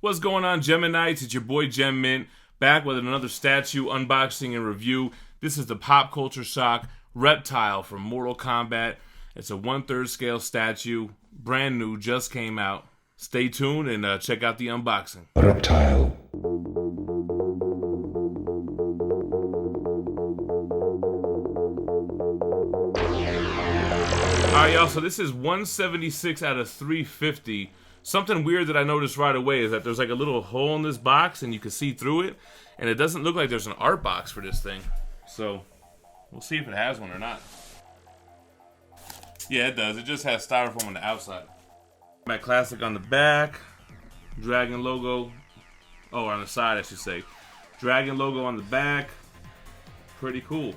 What's going on, Geminites? It's your boy Gem Mint, back with another statue unboxing and review. This is the Pop Culture Shock Reptile from Mortal Kombat. It's a 1/3 scale statue, brand new, just came out. Stay tuned and check out the unboxing. Reptile. Alright, y'all, so this is 176 out of 350. Something weird that I noticed right away is that there's like a little hole in this box and you can see through it, and it doesn't look like there's an art box for this thing. So we'll see if it has one or not. Yeah, it does. It just has styrofoam on the outside. Matte Classic on the back, Dragon logo, on the side I should say. Dragon logo on the back, pretty cool.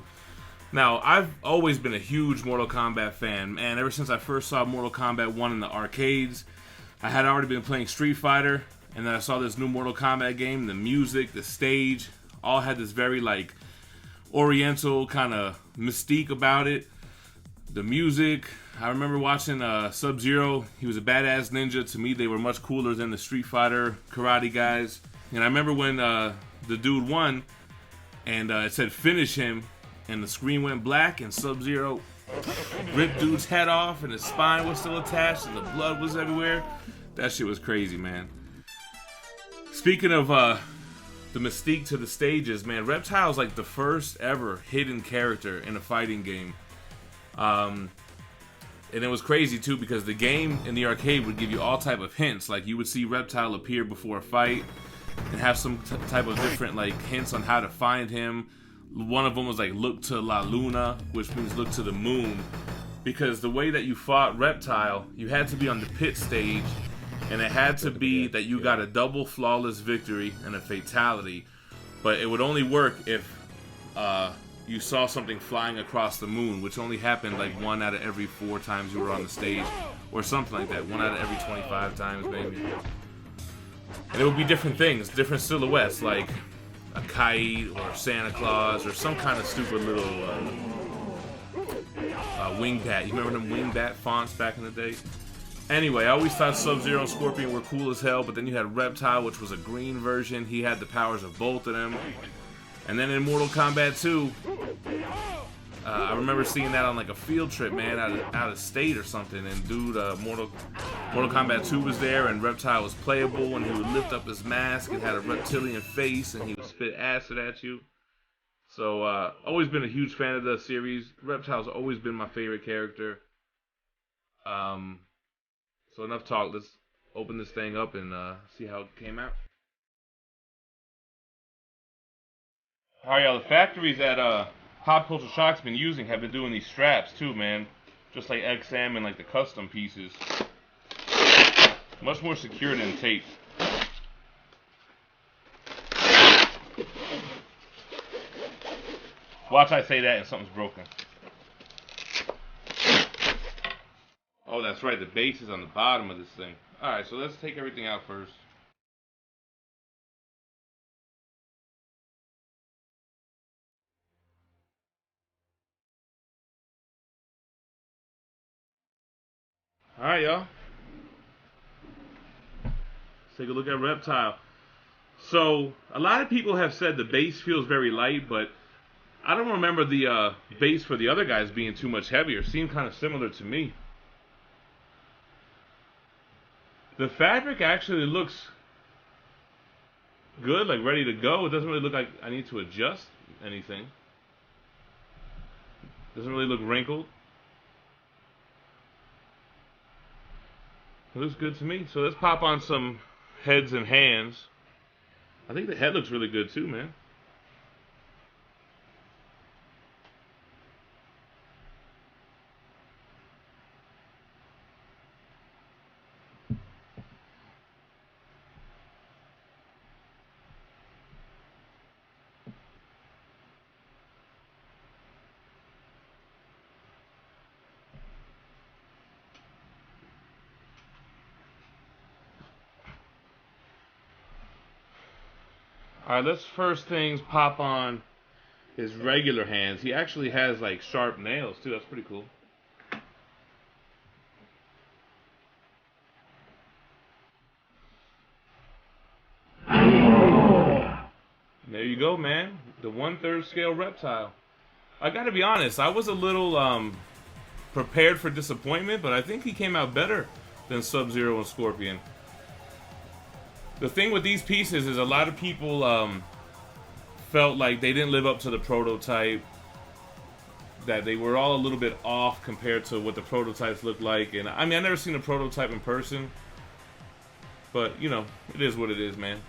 Now, I've always been a huge Mortal Kombat fan, man. Ever since I first saw Mortal Kombat 1 in the arcades, I had already been playing Street Fighter, and then I saw this new Mortal Kombat game. The music, the stage, all had this very, like, oriental kind of mystique about it. The music, I remember watching Sub-Zero. He was a badass ninja. To me, they were much cooler than the Street Fighter karate guys. And I remember when the dude won, and it said finish him, and the screen went black, and Sub-Zero ripped dude's head off, and his spine was still attached, and the blood was everywhere. That shit was crazy, man. Speaking of the mystique to the stages, man, Reptile's like the first ever hidden character in a fighting game. And it was crazy too, because the game in the arcade would give you all type of hints. Like, you would see Reptile appear before a fight and have some type of different like hints on how to find him. One of them was like, look to La Luna, which means look to the moon, because the way that you fought Reptile, you had to be on the pit stage, and it had to be that you got a double flawless victory and a fatality. But it would only work if you saw something flying across the moon, which only happened like 1 out of every 4 times you were on the stage, or something like that. 1 out of every 25 times, maybe. And it would be different things, different silhouettes, like a kite or Santa Claus or some kind of stupid little wingbat. You remember them wingbat fonts back in the day? Anyway, I always thought Sub-Zero and Scorpion were cool as hell, but then you had Reptile, which was a green version. He had the powers of both of them. And then in Mortal Kombat 2, I remember seeing that on like a field trip, man, out of state or something. And dude, Mortal Kombat 2 was there, and Reptile was playable, and he would lift up his mask and had a reptilian face, and he would spit acid at you. So, always been a huge fan of the series. Reptile's always been my favorite character. So enough talk. Let's open this thing up and see how it came out. Alright, y'all, the factories that Pop Culture Shock's been using have been doing these straps too, man. Just like XM and like the custom pieces. Much more secure than tape. Watch I say that and something's broken. Oh, that's right, the base is on the bottom of this thing. Alright, so let's take everything out first. Alright, y'all. Let's take a look at Reptile. So, a lot of people have said the base feels very light, but I don't remember the base for the other guys being too much heavier. It seemed kind of similar to me. The fabric actually looks good, like ready to go. It doesn't really look like I need to adjust anything. Doesn't really look wrinkled. It looks good to me. So let's pop on some heads and hands. I think the head looks really good too, man. Alright, let's first things pop on his regular hands. He actually has like sharp nails too. That's pretty cool. you go, man. The 1/3 scale Reptile. I gotta be honest, I was a little prepared for disappointment, but I think he came out better than Sub-Zero and Scorpion. The thing with these pieces is a lot of people felt like they didn't live up to the prototype, that they were all a little bit off compared to what the prototypes look like. And I mean, I've never seen a prototype in person, but you know, it is what it is, man.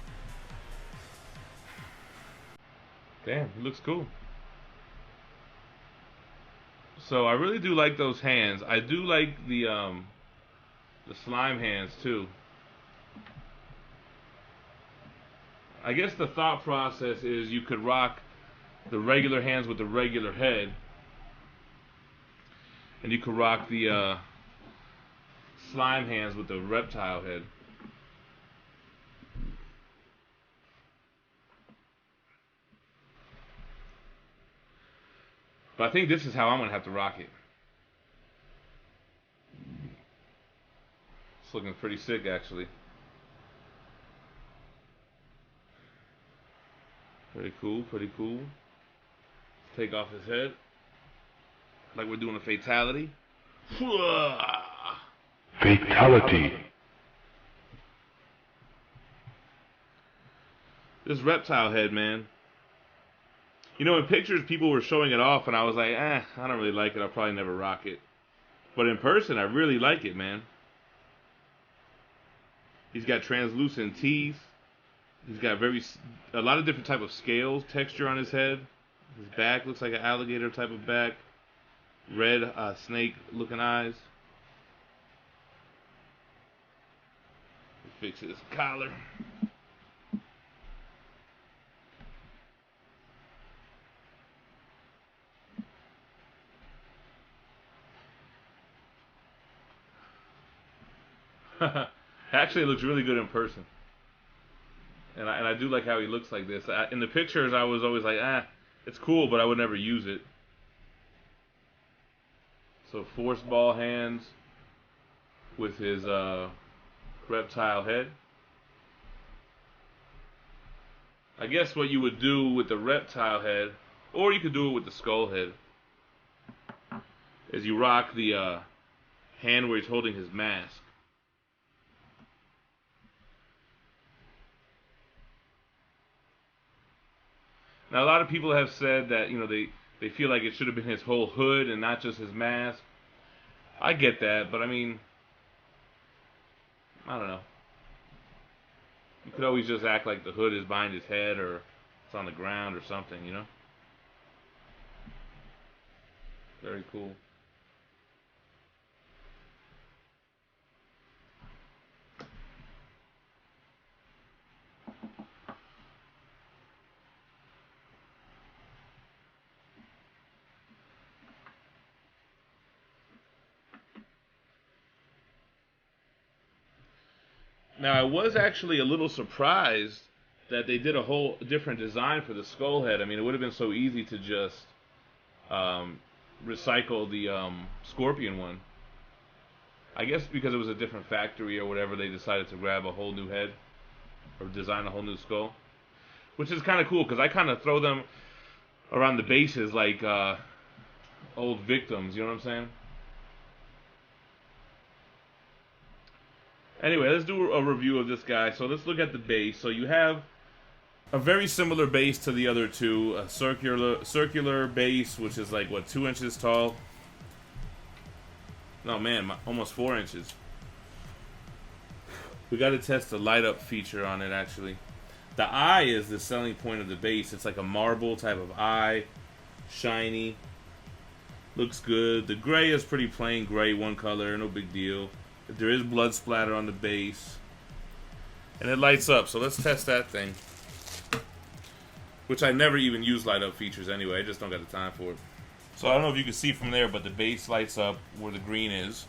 Damn, it looks cool. So I really do like those hands. I do like the slime hands too. I guess the thought process is you could rock the regular hands with the regular head, and you could rock the slime hands with the reptile head. But I think this is how I'm going to have to rock it. It's looking pretty sick, actually. Pretty cool, pretty cool. Take off his head. Like we're doing a fatality. Fatality. This reptile head, man. You know, in pictures, people were showing it off, and I was like, I don't really like it. I'll probably never rock it. But in person, I really like it, man. He's got translucent teeth. He's got a lot of different type of scales, texture on his head. His back looks like an alligator type of back. Red snake-looking eyes. Fix his collar. Actually, it looks really good in person. And I do like how he looks like this. In the pictures, I was always like, it's cool, but I would never use it. So force ball hands with his reptile head. I guess what you would do with the reptile head, or you could do it with the skull head, is you rock the hand where he's holding his mask. Now, a lot of people have said that, you know, they feel like it should have been his whole hood and not just his mask. I get that, but I mean, I don't know. You could always just act like the hood is behind his head or it's on the ground or something, you know? Very cool. Now, I was actually a little surprised that they did a whole different design for the skull head. I mean, it would have been so easy to just recycle the Scorpion one. I guess because it was a different factory or whatever, they decided to grab a whole new head or design a whole new skull. Which is kind of cool, because I kind of throw them around the bases like old victims, you know what I'm saying? Anyway, let's do a review of this guy. So let's look at the base. So you have a very similar base to the other two. A circular base, which is like, what, 2 inches tall? No, man, almost 4 inches. We got to test the light up feature on it, actually. The eye is the selling point of the base. It's like a marble type of eye. Shiny. Looks good. The gray is pretty plain gray, one color, no big deal. There is blood splatter on the base. And it lights up, so let's test that thing. Which I never even use light up features anyway, I just don't got the time for it. So I don't know if you can see from there, but the base lights up where the green is.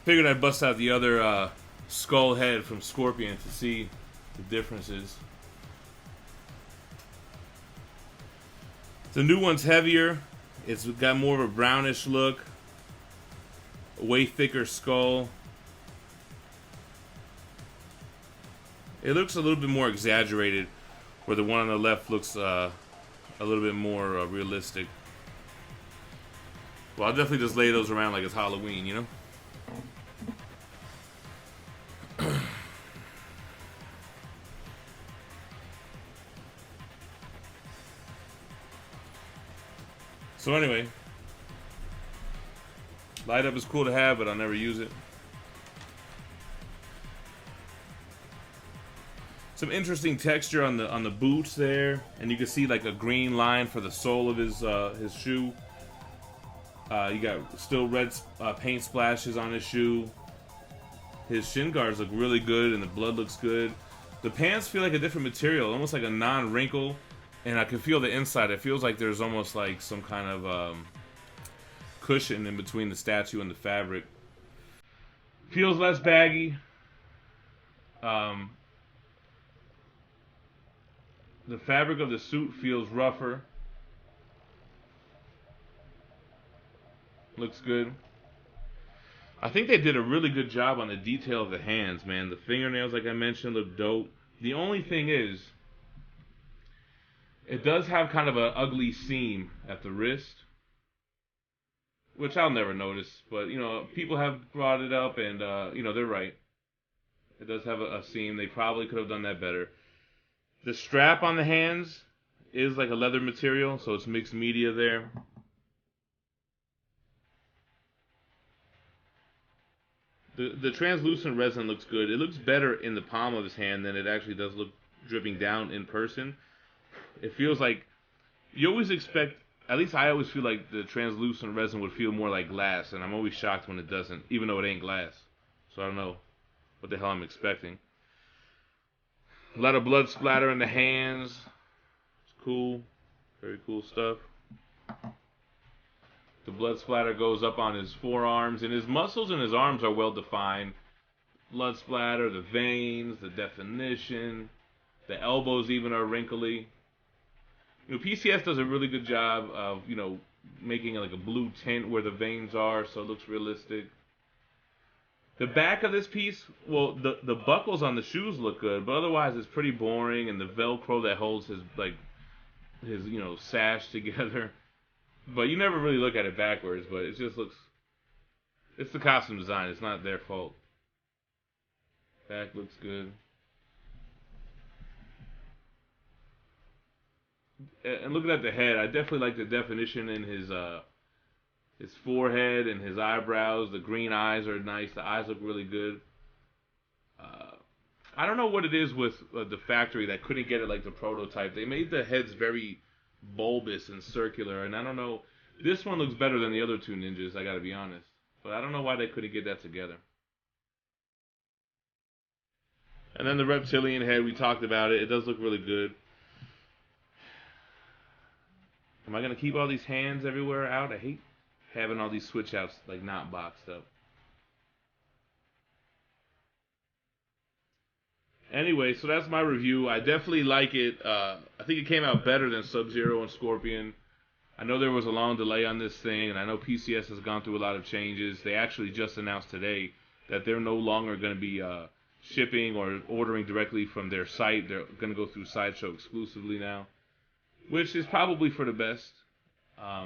Figured I'd bust out the other skull head from Scorpion to see the differences. The new one's heavier. It's got more of a brownish look. way thicker skull. It looks a little bit more exaggerated, where the one on the left looks a little bit more realistic. Well, I'll definitely just lay those around like it's Halloween, you know? So anyway, light up is cool to have, but I'll never use it. Some interesting texture on the boots there, and you can see like a green line for the sole of his shoe. You got still red paint splashes on his shoe. His shin guards look really good, and the blood looks good. The pants feel like a different material, almost like a non-wrinkle. And I can feel the inside. It feels like there's almost like some kind of cushion in between the statue and the fabric. Feels less baggy. The fabric of the suit feels rougher. Looks good. I think they did a really good job on the detail of the hands, man. The fingernails, like I mentioned, look dope. The only thing is, it does have kind of an ugly seam at the wrist, which I'll never notice. But, you know, people have brought it up, and, you know, they're right. It does have a seam. They probably could have done that better. The strap on the hands is like a leather material, so it's mixed media there. The translucent resin looks good. It looks better in the palm of his hand than it actually does look dripping down in person. It feels like, you always expect, at least I always feel like the translucent resin would feel more like glass, and I'm always shocked when it doesn't, even though it ain't glass. So I don't know what the hell I'm expecting. A lot of blood splatter in the hands. It's cool. Very cool stuff. The blood splatter goes up on his forearms, and his muscles in his arms are well defined. Blood splatter, the veins, the definition. The elbows even are wrinkly. You know, PCS does a really good job of, you know, making like a blue tint where the veins are, so it looks realistic. The back of this piece, well, the buckles on the shoes look good, but otherwise it's pretty boring, and the Velcro that holds his, like, his, you know, sash together. But you never really look at it backwards, but it just looks, it's the costume design, it's not their fault. Back looks good. And looking at the head, I definitely like the definition in his forehead and his eyebrows. The green eyes are nice. The eyes look really good. I don't know what it is with the factory that couldn't get it like the prototype. They made the heads very bulbous and circular, and I don't know. This one looks better than the other two ninjas, I gotta be honest. But I don't know why they couldn't get that together. And then the reptilian head, we talked about it. It does look really good. Am I going to keep all these hands everywhere out? I hate having all these switch outs like not boxed up. Anyway, so that's my review. I definitely like it. I think it came out better than Sub-Zero and Scorpion. I know there was a long delay on this thing, and I know PCS has gone through a lot of changes. They actually just announced today that they're no longer going to be shipping or ordering directly from their site. They're going to go through Sideshow exclusively now, which is probably for the best. I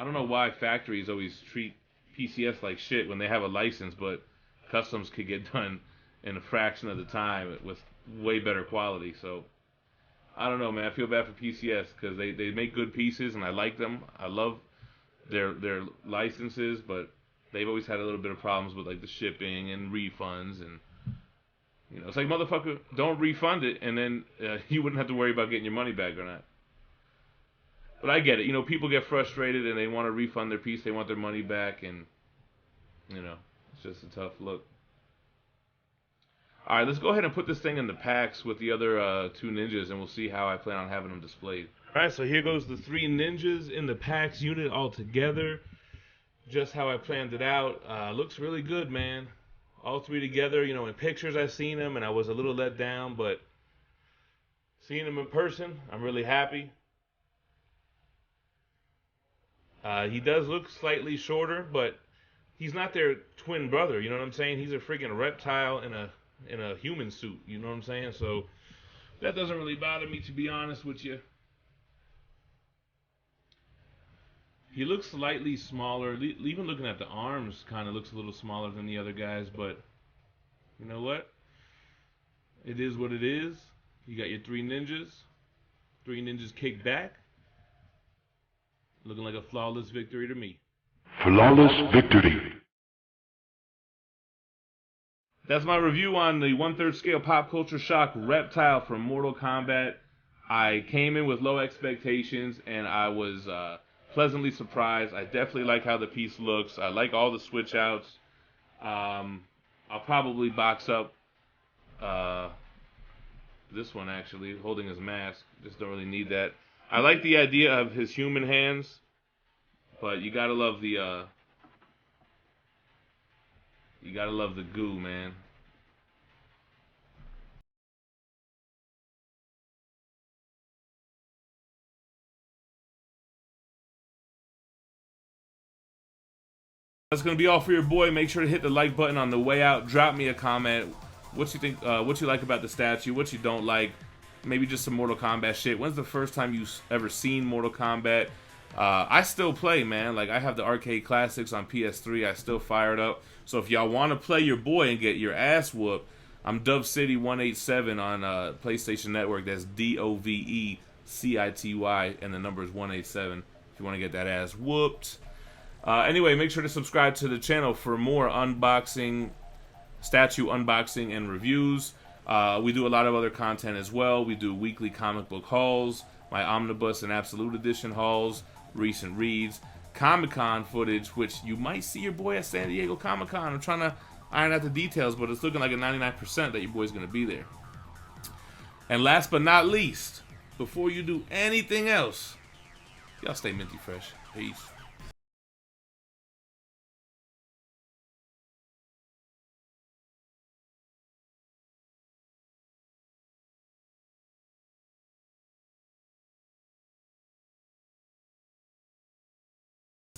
don't know why factories always treat PCS like shit when they have a license, but customs could get done in a fraction of the time with way better quality. So I don't know, man. I feel bad for PCS because they make good pieces and I like them. I love their licenses, but they've always had a little bit of problems with like the shipping and refunds, and you know, it's like, motherfucker, don't refund it, and then you wouldn't have to worry about getting your money back or not. But I get it. You know, people get frustrated and they want to refund their piece. They want their money back, and you know, it's just a tough look. Alright, let's go ahead and put this thing in the packs with the other two ninjas, and we'll see how I plan on having them displayed. Alright, so here goes the three ninjas in the packs unit all together. Just how I planned it out. Looks really good, man. All three together. You know, in pictures I've seen them, and I was a little let down, but seeing them in person, I'm really happy. He does look slightly shorter, but he's not their twin brother. You know what I'm saying? He's a freaking reptile in a human suit. You know what I'm saying? So that doesn't really bother me, to be honest with you. He looks slightly smaller. Even looking at the arms, kind of looks a little smaller than the other guys. But you know what? It is what it is. You got your three ninjas. Three ninjas kick back. Looking like a flawless victory to me. Flawless victory. That's my review on the 1/3 scale pop culture shock Reptile from Mortal Kombat. I came in with low expectations and I was pleasantly surprised. I definitely like how the piece looks. I like all the switch outs. I'll probably box up this one actually, holding his mask. Just don't really need that. I like the idea of his human hands, but you gotta love the goo, man. That's gonna be all for your boy. Make sure to hit the like button on the way out. Drop me a comment. What you think? What you like about the statue? What you don't like? Maybe just some Mortal Kombat shit. When's the first time you ever seen Mortal Kombat? I still play, man. Like, I have the arcade classics on PS3. I still fire it up. So if y'all want to play your boy and get your ass whooped, I'm Dove City 187 on PlayStation Network. That's DOVECITY, and the number is 187. If you want to get that ass whooped. Anyway, make sure to subscribe to the channel for more unboxing, statue unboxing, and reviews. We do a lot of other content as well. We do weekly comic book hauls, my Omnibus and Absolute Edition hauls, recent reads, Comic-Con footage, which you might see your boy at San Diego Comic-Con. I'm trying to iron out the details, but it's looking like a 99% that your boy's going to be there. And last but not least, before you do anything else, y'all stay minty fresh. Peace.